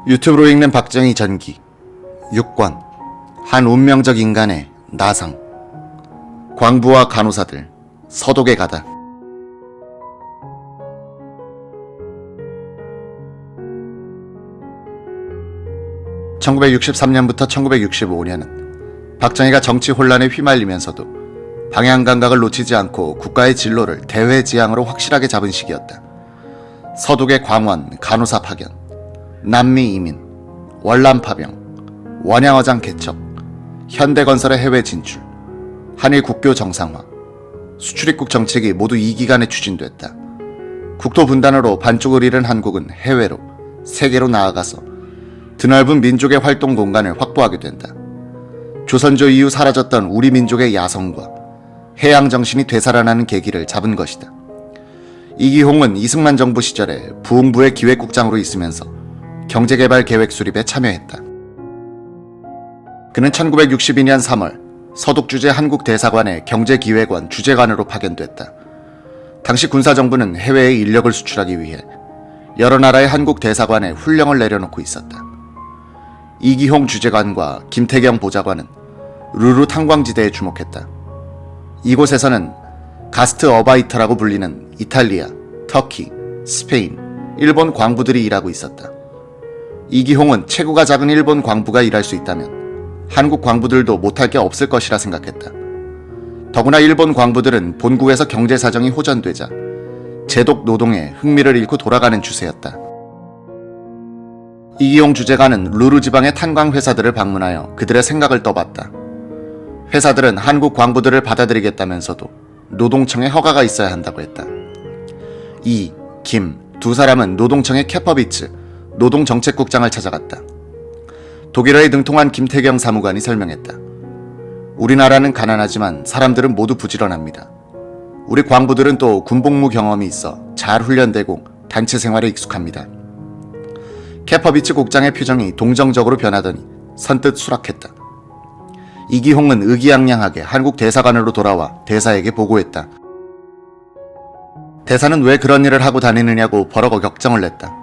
유튜브로 읽는 박정희 전기 6권 한 운명적 인간의 나상. 광부와 간호사들 서독에 가다. (1963년부터) 1965년은 박정희가 정치 혼란에 휘말리면서도 방향 감각을 놓치지 않고 국가의 진로를 대외지향으로 확실하게 잡은 시기였다. 서독의 광원 간호사 파견, 남미 이민, 월남 파병, 원양어장 개척, 현대건설의 해외 진출, 한일 국교 정상화, 수출입국 정책이 모두 이 기간에 추진됐다. 국토 분단으로 반쪽을 잃은 한국은 해외로, 세계로 나아가서 드넓은 민족의 활동 공간을 확보하게 된다. 조선조 이후 사라졌던 우리 민족의 야성과 해양 정신이 되살아나는 계기를 잡은 것이다. 이기홍은 이승만 정부 시절에 부흥부의 기획국장으로 있으면서 경제개발 계획 수립에 참여했다. 그는 1962년 3월 서독 주재 한국대사관의 경제기획원 주재관으로 파견됐다. 당시 군사정부는 해외에 인력을 수출하기 위해 여러 나라의 한국대사관에 훈령을 내려놓고 있었다. 이기홍 주재관과 김태경 보좌관은 루루 탄광지대에 주목했다. 이곳에서는 가스트 어바이터라고 불리는 이탈리아, 터키, 스페인, 일본 광부들이 일하고 있었다. 이기홍은 체구가 작은 일본 광부가 일할 수 있다면 한국 광부들도 못할 게 없을 것이라 생각했다. 더구나 일본 광부들은 본국에서 경제사정이 호전되자 제독 노동에 흥미를 잃고 돌아가는 추세였다. 이기홍 주재관은 루루 지방의 탄광 회사들을 방문하여 그들의 생각을 떠봤다. 회사들은 한국 광부들을 받아들이겠다면서도 노동청의 허가가 있어야 한다고 했다. 이, 김 두 사람은 노동청의 캐퍼비츠 노동정책국장을 찾아갔다. 독일어에 능통한 김태경 사무관이 설명했다. 우리나라는 가난하지만 사람들은 모두 부지런합니다. 우리 광부들은 또 군복무 경험이 있어 잘 훈련되고 단체 생활에 익숙합니다. 캐퍼비츠 국장의 표정이 동정적으로 변하더니 선뜻 수락했다. 이기홍은 의기양양하게 한국 대사관으로 돌아와 대사에게 보고했다. 대사는 왜 그런 일을 하고 다니느냐고 버럭 격정을 냈다.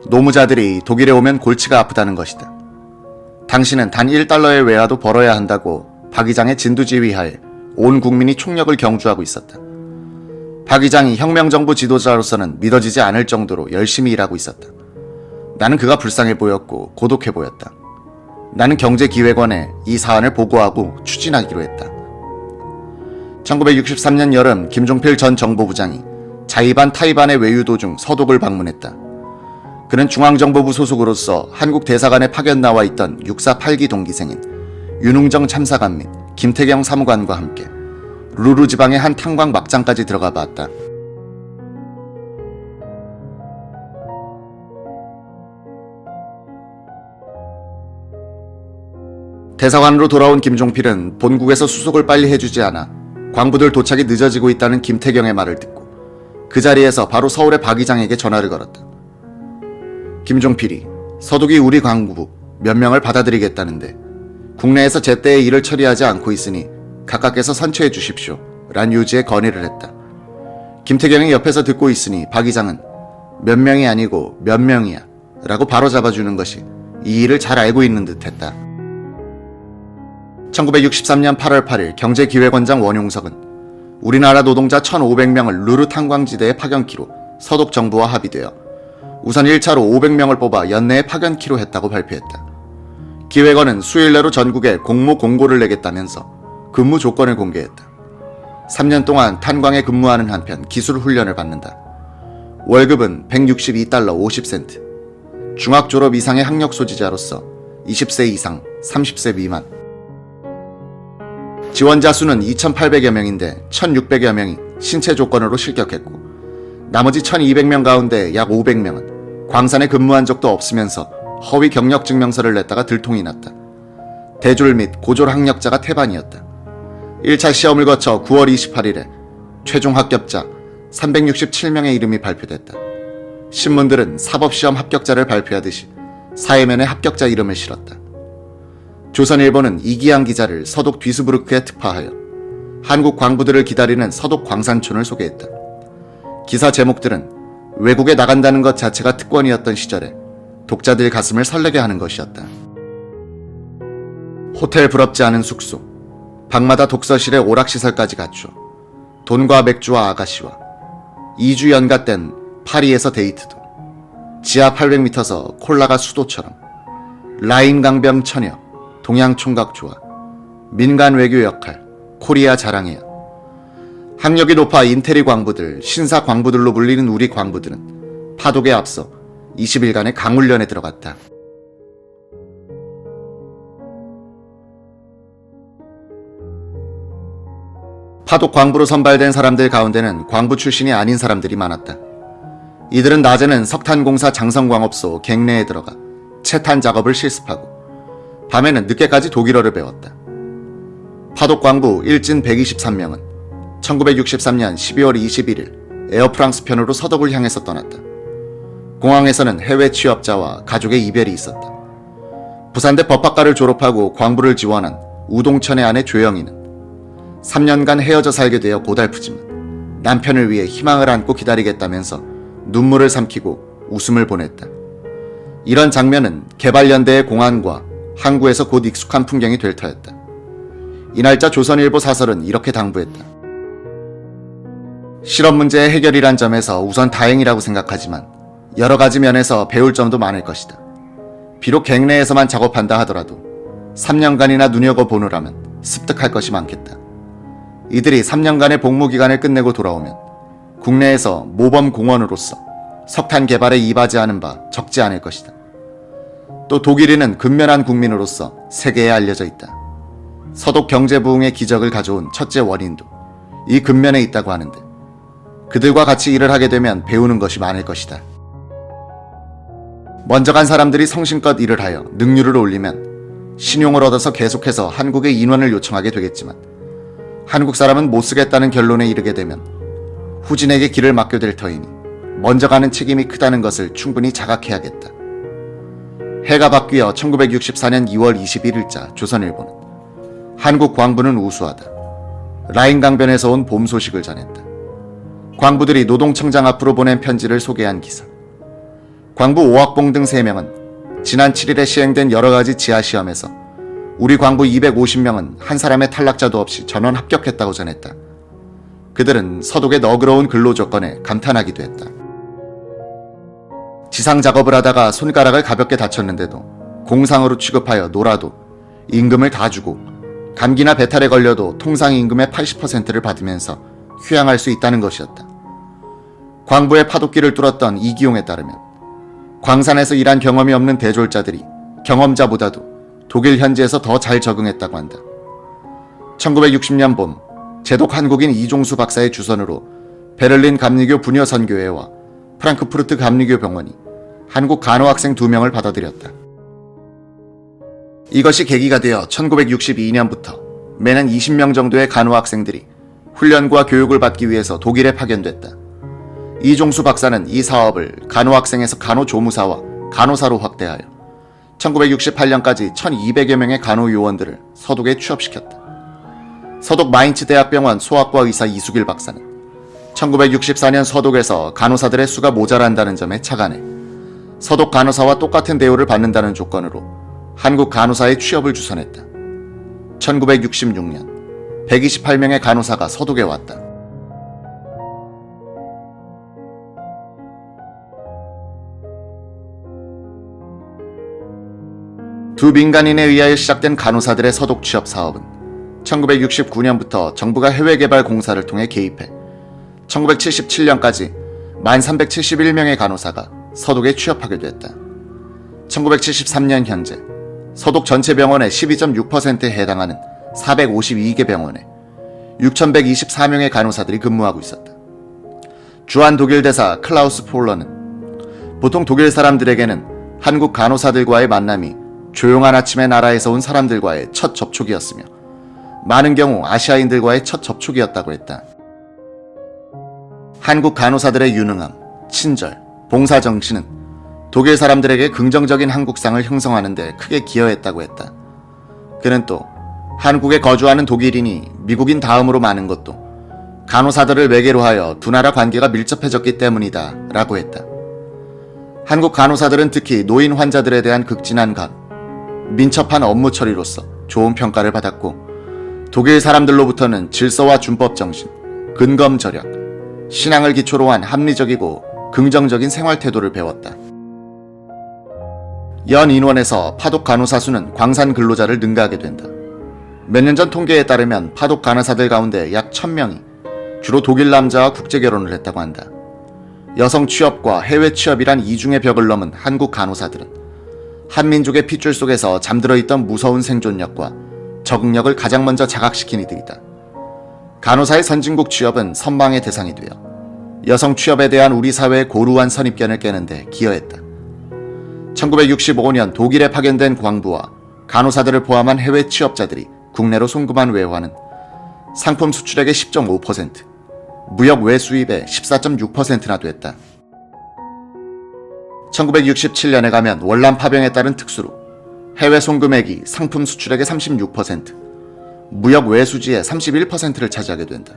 노무자들이 독일에 오면 골치가 아프다는 것이다. 당신은 단 1달러의 외화도 벌어야 한다고 박 의장의 진두지휘하에 온 국민이 총력을 경주하고 있었다. 박 의장이 혁명정부 지도자로서는 믿어지지 않을 정도로 열심히 일하고 있었다. 나는 그가 불쌍해 보였고 고독해 보였다. 나는 경제기획원에 이 사안을 보고하고 추진하기로 했다. 1963년 여름 김종필 전 정보부장이 자의반 타의반의 외유 도중 서독을 방문했다. 그는 중앙정보부 소속으로서 한국 대사관에 파견 나와 있던 6사 8기 동기생인 윤웅정 참사관 및 김태경 사무관과 함께 루루 지방의 한 탄광 막장까지 들어가 봤다. 대사관으로 돌아온 김종필은 본국에서 수속을 빨리 해주지 않아 광부들 도착이 늦어지고 있다는 김태경의 말을 듣고 그 자리에서 바로 서울의 박 의장에게 전화를 걸었다. 김종필이 서독이 우리 광부 몇 명을 받아들이겠다는데 국내에서 제때에 일을 처리하지 않고 있으니 각각께서 선처해 주십시오 란 요지의 건의를 했다. 김태경이 옆에서 듣고 있으니 박 의장은 몇 명이 아니고 몇 명이야 라고 바로 잡아주는 것이 이 일을 잘 알고 있는 듯 했다. 1963년 8월 8일 경제기획원장 원용석은 우리나라 노동자 1,500명을 루루 탄광지대에 파견키로 서독 정부와 합의되어 우선 1차로 500명을 뽑아 연내에 파견키로 했다고 발표했다. 기획원은 수요일 내로 전국에 공모 공고를 내겠다면서 근무 조건을 공개했다. 3년 동안 탄광에 근무하는 한편 기술 훈련을 받는다. 월급은 162달러 50센트. 중학 졸업 이상의 학력 소지자로서 20세 이상, 30세 미만. 지원자 수는 2,800여 명인데 1,600여 명이 신체 조건으로 실격했고 나머지 1,200명 가운데 약 500명은 광산에 근무한 적도 없으면서 허위 경력 증명서를 냈다가 들통이 났다. 대졸 및 고졸 학력자가 태반이었다. 1차 시험을 거쳐 9월 28일에 최종 합격자 367명의 이름이 발표됐다. 신문들은 사법시험 합격자를 발표하듯이 사회면에 합격자 이름을 실었다. 조선일보는 이기양 기자를 서독 뒤스부르크에 특파하여 한국 광부들을 기다리는 서독 광산촌을 소개했다. 기사 제목들은 외국에 나간다는 것 자체가 특권이었던 시절에 독자들 가슴을 설레게 하는 것이었다. 호텔 부럽지 않은 숙소, 방마다 독서실에 오락시설까지 갖추어 돈과 맥주와 아가씨와 2주 연가된 파리에서 데이트도, 지하 800m서 콜라가 수도처럼, 라인 강병 처녀, 동양 총각 조화, 민간 외교 역할, 코리아 자랑이야. 학력이 높아 인테리 광부들, 신사 광부들로 불리는 우리 광부들은 파독에 앞서 20일간의 강훈련에 들어갔다. 파독 광부로 선발된 사람들 가운데는 광부 출신이 아닌 사람들이 많았다. 이들은 낮에는 석탄공사 장성광업소 갱내에 들어가 채탄 작업을 실습하고 밤에는 늦게까지 독일어를 배웠다. 파독 광부 일진 123명은 1963년 12월 21일 에어프랑스 편으로 서독을 향해서 떠났다. 공항에서는 해외 취업자와 가족의 이별이 있었다. 부산대 법학과를 졸업하고 광부를 지원한 우동천의 아내 조영희는 3년간 헤어져 살게 되어 고달프지만 남편을 위해 희망을 안고 기다리겠다면서 눈물을 삼키고 웃음을 보냈다. 이런 장면은 개발연대의 공안과 항구에서 곧 익숙한 풍경이 될 터였다. 이날자 조선일보 사설은 이렇게 당부했다. 실업 문제의 해결이란 점에서 우선 다행이라고 생각하지만 여러 가지 면에서 배울 점도 많을 것이다. 비록 갱내에서만 작업한다 하더라도 3년간이나 눈여겨보느라면 습득할 것이 많겠다. 이들이 3년간의 복무기간을 끝내고 돌아오면 국내에서 모범공원으로서 석탄 개발에 이바지하는 바 적지 않을 것이다. 또 독일인은 근면한 국민으로서 세계에 알려져 있다. 서독 경제부흥의 기적을 가져온 첫째 원인도 이 근면에 있다고 하는데 그들과 같이 일을 하게 되면 배우는 것이 많을 것이다. 먼저 간 사람들이 성심껏 일을 하여 능률을 올리면 신용을 얻어서 계속해서 한국에 인원을 요청하게 되겠지만 한국 사람은 못 쓰겠다는 결론에 이르게 되면 후진에게 길을 맡게 될 터이니 먼저 가는 책임이 크다는 것을 충분히 자각해야겠다. 해가 바뀌어 1964년 2월 21일자 조선일보는 한국 광부는 우수하다. 라인 강변에서 온 봄 소식을 전했다. 광부들이 노동청장 앞으로 보낸 편지를 소개한 기사. 광부 오학봉 등 3명은 지난 7일에 시행된 여러가지 지하시험에서 우리 광부 250명은 한 사람의 탈락자도 없이 전원 합격했다고 전했다. 그들은 서독의 너그러운 근로조건에 감탄하기도 했다. 지상 작업을 하다가 손가락을 가볍게 다쳤는데도 공상으로 취급하여 놀아도 임금을 다 주고 감기나 배탈에 걸려도 통상 임금의 80%를 받으면서 휴양할 수 있다는 것이었다. 광부의 파독기를 뚫었던 이기용에 따르면 광산에서 일한 경험이 없는 대졸자들이 경험자보다도 독일 현지에서 더 잘 적응했다고 한다. 1960년 봄 제독 한국인 이종수 박사의 주선으로 베를린 감리교 부녀선교회와 프랑크푸르트 감리교 병원이 한국 간호학생 2명을 받아들였다. 이것이 계기가 되어 1962년부터 매년 20명 정도의 간호학생들이 훈련과 교육을 받기 위해서 독일에 파견됐다. 이종수 박사는 이 사업을 간호학생에서 간호조무사와 간호사로 확대하여 1968년까지 1200여 명의 간호요원들을 서독에 취업시켰다. 서독 마인츠 대학병원 소아과 의사 이수길 박사는 1964년 서독에서 간호사들의 수가 모자란다는 점에 착안해 서독 간호사와 똑같은 대우를 받는다는 조건으로 한국 간호사의 취업을 주선했다. 1966년 128명의 간호사가 서독에 왔다. 두 민간인에 의하여 시작된 간호사들의 서독 취업 사업은 1969년부터 정부가 해외개발공사를 통해 개입해 1977년까지 1371명의 간호사가 서독에 취업하게 됐다. 1973년 현재 서독 전체 병원의 12.6%에 해당하는 452개 병원에 6124명의 간호사들이 근무하고 있었다. 주한 독일 대사 클라우스 폴러는 보통 독일 사람들에게는 한국 간호사들과의 만남이 조용한 아침의 나라에서 온 사람들과의 첫 접촉이었으며 많은 경우 아시아인들과의 첫 접촉이었다고 했다. 한국 간호사들의 유능함, 친절, 봉사정신은 독일 사람들에게 긍정적인 한국상을 형성하는 데 크게 기여했다고 했다. 그는 또 한국에 거주하는 독일인이 미국인 다음으로 많은 것도 간호사들을 매개로 하여 두 나라 관계가 밀접해졌기 때문이다 라고 했다. 한국 간호사들은 특히 노인 환자들에 대한 극진한 각, 민첩한 업무 처리로서 좋은 평가를 받았고, 독일 사람들로부터는 질서와 준법 정신, 근검 절약, 신앙을 기초로 한 합리적이고 긍정적인 생활 태도를 배웠다. 연 인원에서 파독 간호사 수는 광산 근로자를 능가하게 된다. 몇 년 전 통계에 따르면 파독 간호사들 가운데 약 1000명이 주로 독일 남자와 국제 결혼을 했다고 한다. 여성 취업과 해외 취업이란 이중의 벽을 넘은 한국 간호사들은 한민족의 핏줄 속에서 잠들어 있던 무서운 생존력과 적응력을 가장 먼저 자각시킨 이들이다. 간호사의 선진국 취업은 선망의 대상이 되어 여성 취업에 대한 우리 사회의 고루한 선입견을 깨는데 기여했다. 1965년 독일에 파견된 광부와 간호사들을 포함한 해외 취업자들이 국내로 송금한 외화는 상품 수출액의 10.5%, 무역 외수입의 14.6%나 됐다. 1967년에 가면 월남 파병에 따른 특수로 해외 송금액이 상품 수출액의 36%, 무역 외수지의 31%를 차지하게 된다.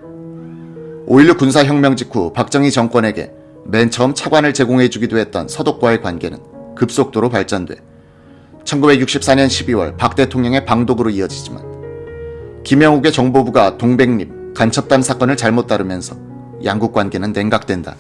5.16 군사혁명 직후 박정희 정권에게 맨 처음 차관을 제공해주기도 했던 서독과의 관계는 급속도로 발전돼 1964년 12월 박 대통령의 방독으로 이어지지만 김영욱의 정보부가 동백립 간첩단 사건을 잘못 다루면서 양국 관계는 냉각된다.